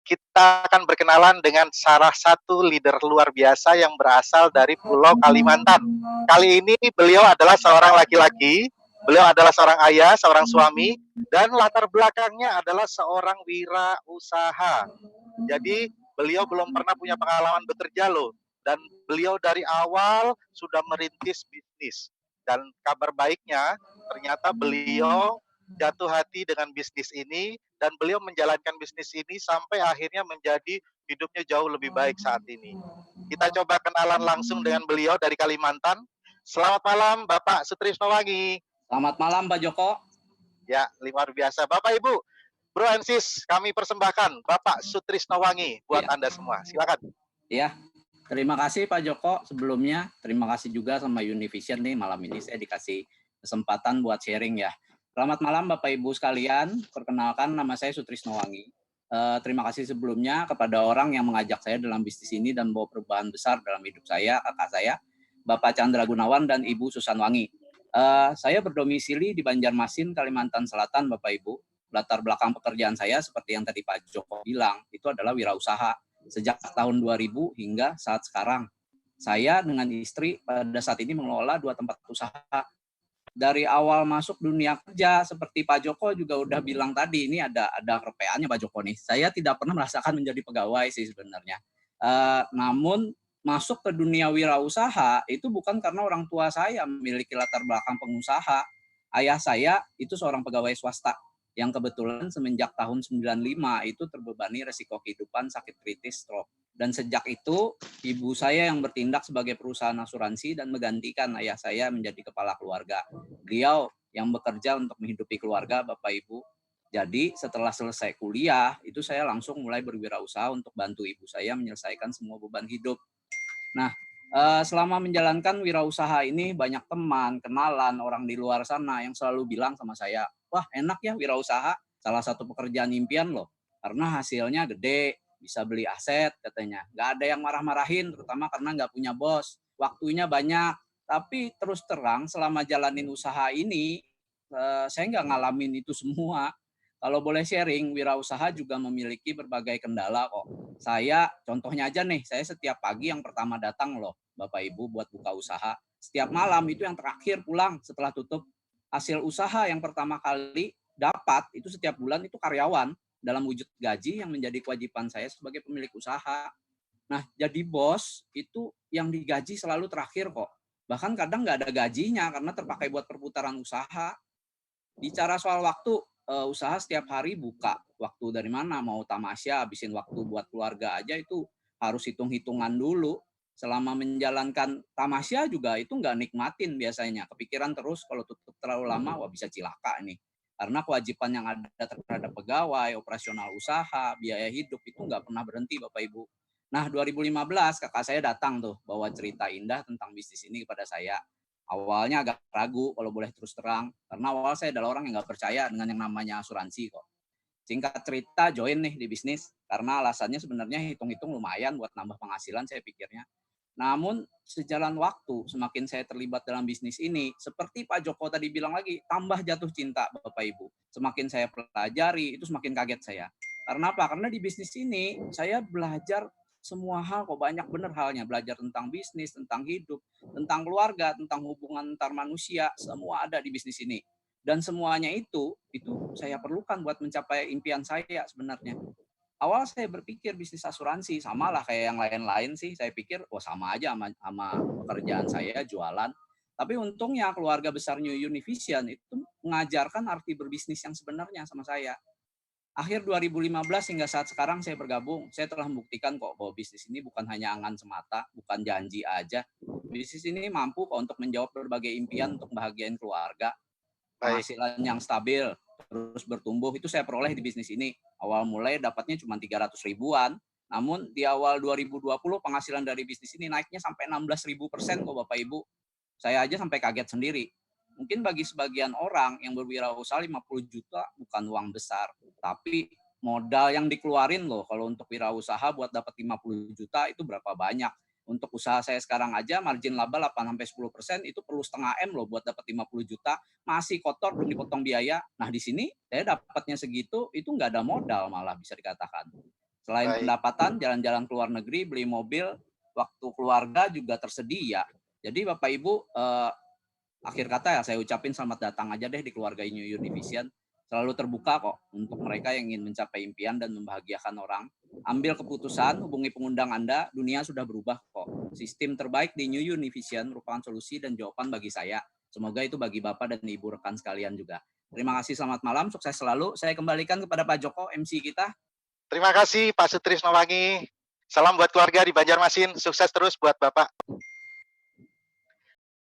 kita akan berkenalan dengan salah satu leader luar biasa yang berasal dari Pulau Kalimantan. Kali ini beliau adalah seorang laki-laki, beliau adalah seorang ayah, seorang suami, dan latar belakangnya adalah seorang wirausaha. Jadi beliau belum pernah punya pengalaman bekerja loh, dan beliau dari awal sudah merintis bisnis. Dan kabar baiknya, ternyata beliau jatuh hati dengan bisnis ini, dan beliau menjalankan bisnis ini sampai akhirnya menjadi hidupnya jauh lebih baik saat ini. Kita coba kenalan langsung dengan beliau dari Kalimantan. Selamat malam Bapak Sutrisnowangi. Selamat malam Pak Joko. Ya, luar biasa. Bapak Ibu, Bro and Sis, kami persembahkan Bapak Sutrisnowangi buat Anda semua. Silakan. Ya, terima kasih Pak Joko sebelumnya. Terima kasih juga sama Univision nih, malam ini saya dikasih kesempatan buat sharing ya. Selamat malam Bapak Ibu sekalian. Perkenalkan, nama saya Sutrisnowangi. Terima kasih sebelumnya kepada orang yang mengajak saya dalam bisnis ini dan bawa perubahan besar dalam hidup saya, kakak saya, Bapak Chandra Gunawan dan Ibu Susan Wangi. Saya berdomisili di Banjarmasin, Kalimantan Selatan, Bapak Ibu. Latar belakang pekerjaan saya seperti yang tadi Pak Joko bilang, itu adalah wirausaha sejak tahun 2000 hingga saat sekarang. Saya dengan istri pada saat ini mengelola 2 tempat usaha. Dari awal masuk dunia kerja, seperti Pak Joko juga udah bilang tadi, ini ada kerepeannya Pak Joko nih. Saya tidak pernah merasakan menjadi pegawai sih sebenarnya. Namun masuk ke dunia wirausaha itu bukan karena orang tua saya memiliki latar belakang pengusaha. Ayah saya itu seorang pegawai swasta yang kebetulan semenjak tahun 95 itu terbebani resiko kehidupan sakit kritis stroke. Dan sejak itu, ibu saya yang bertindak sebagai perusahaan asuransi dan menggantikan ayah saya menjadi kepala keluarga. Beliau yang bekerja untuk menghidupi keluarga, Bapak Ibu. Jadi setelah selesai kuliah, itu saya langsung mulai berwirausaha untuk bantu ibu saya menyelesaikan semua beban hidup. Nah, selama menjalankan wirausaha ini banyak teman, kenalan, orang di luar sana yang selalu bilang sama saya, wah enak ya wirausaha, salah satu pekerjaan impian loh, karena hasilnya gede, bisa beli aset katanya. Nggak ada yang marah-marahin, terutama karena nggak punya bos, waktunya banyak. Tapi terus terang selama jalanin usaha ini, saya nggak ngalamin itu semua. Kalau boleh sharing, wirausaha juga memiliki berbagai kendala kok. Saya, contohnya aja nih, saya setiap pagi yang pertama datang loh, Bapak Ibu buat buka usaha. Setiap malam itu yang terakhir pulang setelah tutup. Hasil usaha yang pertama kali dapat itu setiap bulan itu karyawan dalam wujud gaji yang menjadi kewajiban saya sebagai pemilik usaha. Nah, jadi bos itu yang digaji selalu terakhir kok. Bahkan kadang nggak ada gajinya karena terpakai buat perputaran usaha. Bicara soal waktu, usaha setiap hari buka. Waktu dari mana? Mau tamasya, habisin waktu buat keluarga aja itu harus hitung-hitungan dulu. Selama menjalankan tamasya juga itu nggak nikmatin biasanya. Kepikiran terus kalau tutup terlalu lama, wah bisa cilaka nih. Karena kewajiban yang ada terhadap pegawai, operasional usaha, biaya hidup itu nggak pernah berhenti Bapak Ibu. Nah 2015 kakak saya datang tuh bawa cerita indah tentang bisnis ini kepada saya. Awalnya agak ragu kalau boleh terus terang, karena awal saya adalah orang yang nggak percaya dengan yang namanya asuransi kok. Singkat cerita join nih di bisnis, karena alasannya sebenarnya hitung-hitung lumayan buat nambah penghasilan saya pikirnya. Namun sejalan waktu, semakin saya terlibat dalam bisnis ini, seperti Pak Joko tadi bilang lagi, tambah jatuh cinta Bapak Ibu. Semakin saya pelajari, itu semakin kaget saya. Karena apa? Karena di bisnis ini saya belajar semua hal kok, banyak bener halnya. Belajar tentang bisnis, tentang hidup, tentang keluarga, tentang hubungan antar manusia, semua ada di bisnis ini. Dan semuanya itu saya perlukan buat mencapai impian saya sebenarnya. Awal saya berpikir bisnis asuransi, sama lah kayak yang lain-lain sih. Saya pikir, oh sama aja sama pekerjaan saya, jualan. Tapi untungnya keluarga besar New Univision itu mengajarkan arti berbisnis yang sebenarnya sama saya. Akhir 2015 hingga saat sekarang saya bergabung, saya telah membuktikan kok bahwa bisnis ini bukan hanya angan semata, bukan janji aja. Bisnis ini mampu kok untuk menjawab berbagai impian untuk bahagiain keluarga, penghasilan yang stabil, terus bertumbuh, itu saya peroleh di bisnis ini. Awal mulai dapatnya cuma 300 ribuan, namun di awal 2020 penghasilan dari bisnis ini naiknya sampai 16.000% kok Bapak Ibu. Saya aja sampai kaget sendiri. Mungkin bagi sebagian orang yang berwirausaha 50 juta bukan uang besar, tapi modal yang dikeluarin loh kalau untuk wirausaha buat dapat 50 juta itu berapa banyak. Untuk usaha saya sekarang aja margin laba 8-10% itu perlu setengah M loh buat dapat 50 juta, masih kotor belum dipotong biaya. Nah di sini saya dapatnya segitu itu nggak ada modal malah bisa dikatakan. Selain Baik. pendapatan, jalan-jalan ke luar negeri, beli mobil, waktu keluarga juga tersedia. Jadi Bapak Ibu, akhir kata ya saya ucapin selamat datang aja deh di keluarga New Univision. Selalu terbuka kok untuk mereka yang ingin mencapai impian dan membahagiakan orang. Ambil keputusan, hubungi pengundang Anda, dunia sudah berubah kok. Sistem terbaik di New Univision merupakan solusi dan jawaban bagi saya. Semoga itu bagi Bapak dan Ibu rekan sekalian juga. Terima kasih, selamat malam, sukses selalu. Saya kembalikan kepada Pak Joko, MC kita. Terima kasih Pak Sutrisno Wangi. Salam buat keluarga di Banjarmasin. Sukses terus buat Bapak.